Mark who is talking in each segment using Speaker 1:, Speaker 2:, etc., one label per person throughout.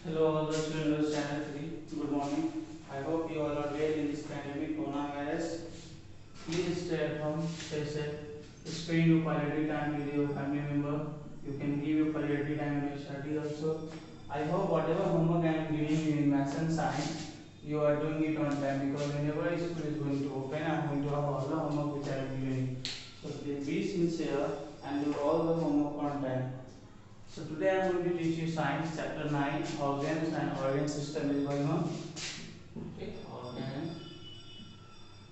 Speaker 1: Hello, all the students of Channel 3. Good morning. I hope you all are well in this pandemic coronavirus. Please stay at home, stay safe. Spend your quality time with your family member. You can give your quality time in your study also. I hope whatever homework I am giving you in maths and science, you are doing it on time because whenever school is going to open, I am going to have all the homework which I am giving. So please be sincere and do all the homework on time. So today I am going to teach you science chapter 9 organs and organ system is going on. Okay, organ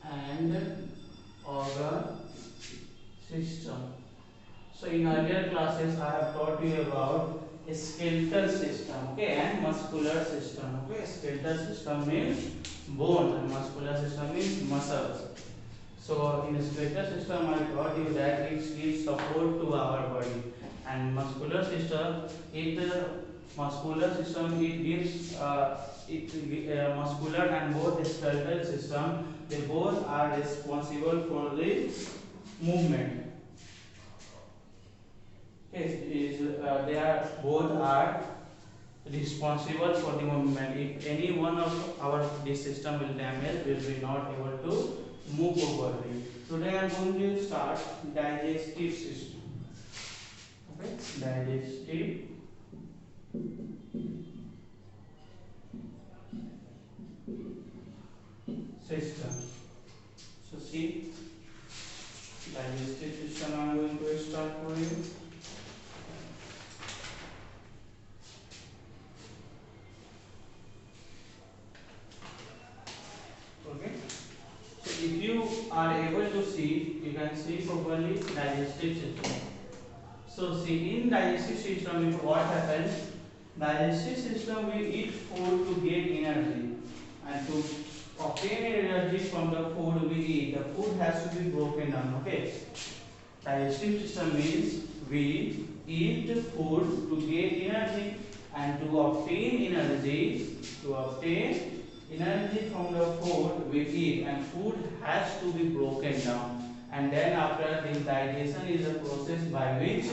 Speaker 1: and organ system. So in earlier classes I have taught you about a skeletal system, okay, and muscular system. Okay, skeletal system means bones and muscular system means muscles. So in the skeletal system I taught you that it gives support to our body, and muscular system it gives muscular and both skeletal system, they both are responsible for the movement. Okay, they are both are responsible for the movement. If any one of our this system will damage, we will be not able to move properly. Today I am going to start digestive system. Okay, digestive system. So see, digestive system I am going to start for you. Okay. So if you are able to see, you can see properly digestive system. So see, in digestive system, what happens? Digestive system we eat food to get energy, and to obtain energy from the food we eat, the food has to be broken down. Okay. Digestive system means we eat food to get energy, and to obtain energy from the food we eat, and food has to be broken down, and then after this digestion is a process by which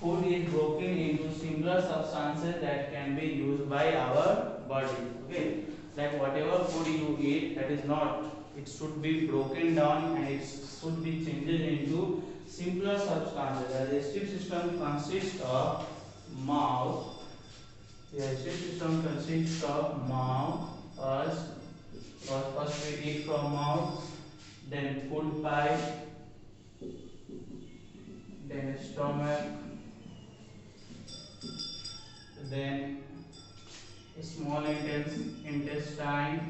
Speaker 1: food is broken into simpler substances that can be used by our body. Okay, like whatever food you eat, that is not, it should be broken down and it should be changed into simpler substances. The digestive system consists of mouth. The digestive system consists of mouth. First we eat from mouth, then food pipe, then stomach, then small intestine,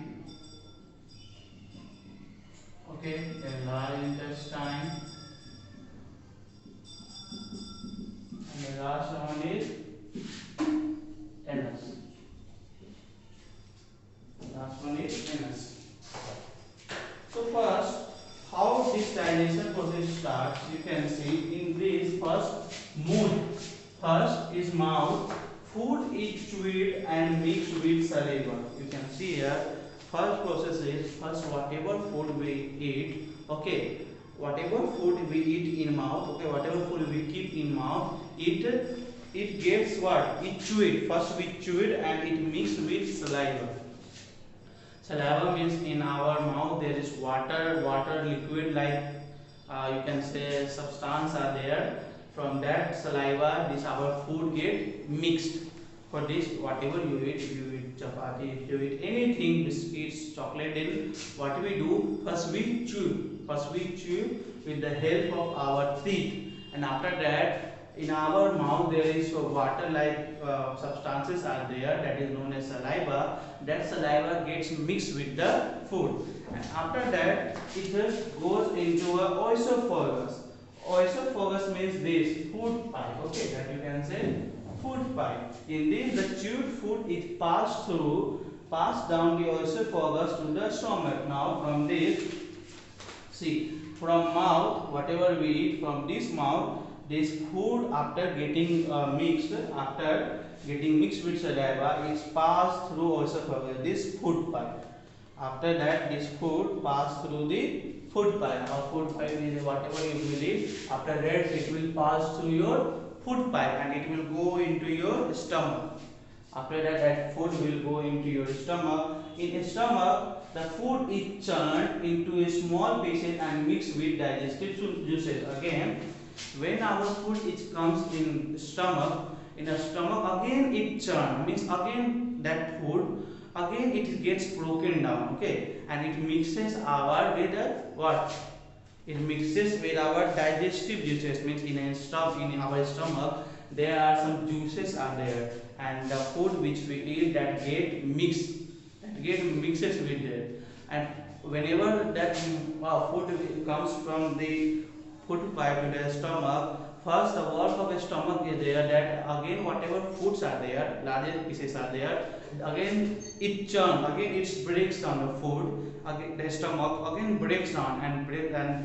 Speaker 1: okay, then large intestine, and the last one is anus. Last one is anus. So first, how this digestion process starts, you can see in this first mood. First is mouth. Food is chewed and mixed with saliva. You can see here, first process is first whatever food we eat, okay, whatever food we eat in mouth, okay, whatever food we keep in mouth, it gets what? It chewed. First we chewed and it mixed with saliva. Saliva means in our mouth there is water liquid like you can say substance are there. From that saliva, this our food get mixed. For this, whatever you eat, if you eat chapati, if you eat anything, biscuits, chocolate, then what we do? First we chew. First we chew with the help of our teeth, and after that, in our mouth there is water like substances are there, that is known as saliva. That saliva gets mixed with the food, and after that it just goes into a oesophagus. Oesophagus means this food pipe, okay, that you can say food pipe. In this the chewed food is passed down the oesophagus to the stomach. Now from this, see, from mouth, whatever we eat from this mouth, this food after getting mixed with saliva is passed through oesophagus, this food pipe. After that, this food pass through the food pipe. Our food pipe is whatever you will eat. After that, it will pass through your food pipe and it will go into your stomach. After that, that food will go into your stomach. In a stomach, the food is churned into a small pieces and mixed with digestive juices. Again, when our food it comes in a stomach again it churned means again that food again it gets broken down, okay, and it mixes our with what? It mixes with our digestive juices means in our stomach there are some juices are there and the food which we eat that get mixes with it, and whenever that food comes from the food pipe to the stomach, first the work of the stomach is there that again whatever foods are there, larger pieces are there, again it churn, again it breaks down the food, again the stomach again breaks down and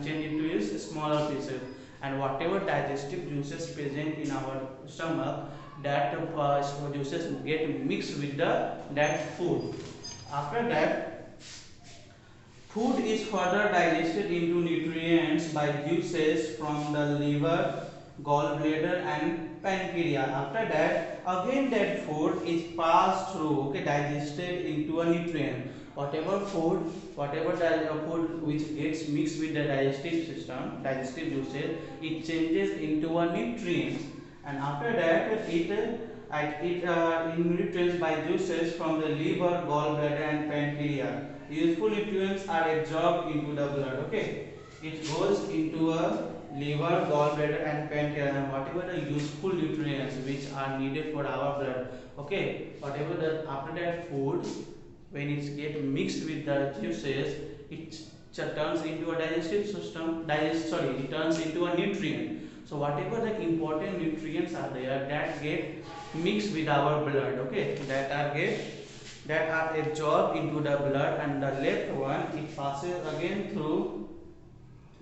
Speaker 1: change into its smaller pieces, and whatever digestive juices present in our stomach that juices get mixed with that food. After that, food is further digested into nutrients by juices from the liver, gallbladder and pancreas. After that, again that food is passed through, okay, digested into a nutrient. Whatever food which gets mixed with the digestive system, digestive juices, it changes into a nutrient, and after that in nutrients by juices from the liver, gallbladder and pancreas. Useful nutrients are absorbed into the blood, okay, it goes into a liver, gallbladder and pancreas, and whatever the useful nutrients which are needed for our blood, okay, whatever the after that food when it get mixed with the juices it turns into a digestive system it turns into a nutrient. So whatever the important nutrients are there that get mixed with our blood, okay, that are absorbed into the blood, and the left one it passes again through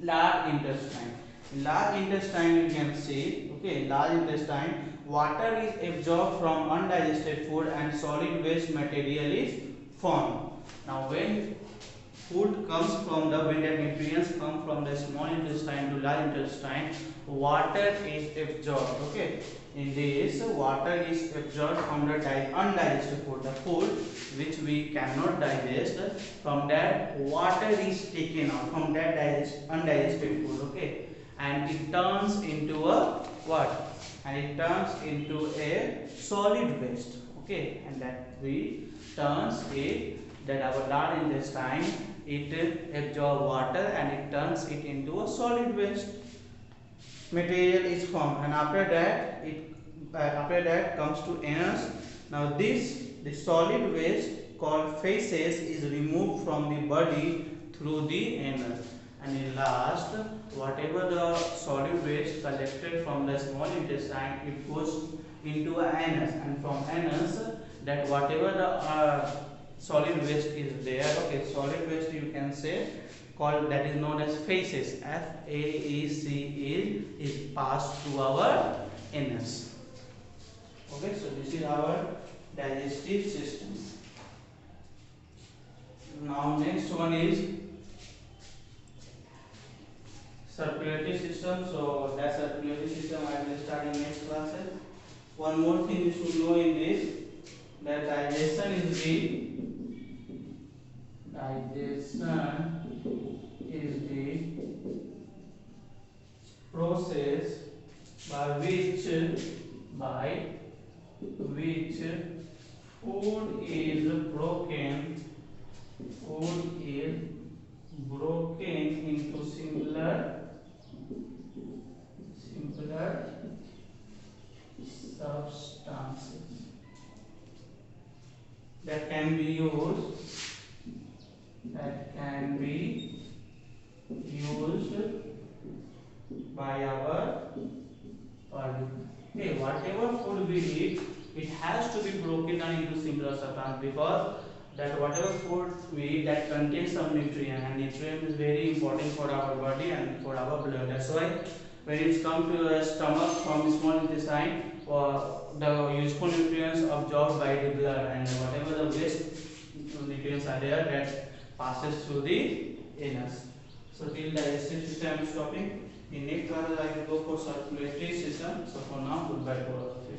Speaker 1: large intestine. In large intestine you can see, okay, large intestine water is absorbed from undigested food and solid waste material is formed. Now when when the nutrients come from the small intestine to large intestine, water is absorbed, okay, in this water is absorbed from the undigested food, the food which we cannot digest, from that water is taken out from that undigested food, okay, and it turns into a what? And it turns into a solid waste, okay, and that we turns it that our large intestine it absorbs water and it turns it into a solid waste material is formed, and after that comes to anus. Now the solid waste called feces is removed from the body through the anus, and in last whatever the solid waste collected from the small intestine it goes into anus, and from anus that whatever the solid waste is there, okay, solid waste you can say called that is known as feces, FAEC is passed through our anus, okay. So this is our digestive system. Now next one is circulatory system. So that circulatory system I will start in next classes. One more thing you should know in this, that digestion is the process by which food is broken into simpler substances that can be used by our body. Okay, whatever food we eat, it has to be broken down into simpler substances, because that whatever food we eat that contains some nutrient, and nutrient is very important for our body and for our blood. That's why when it comes to the stomach from small intestine, the useful nutrients absorbed by the blood, and whatever the waste nutrients are there that passes through the anus. So till digestive system I am stopping. In next class I will go for circulatory system. So for now, goodbye to all of you.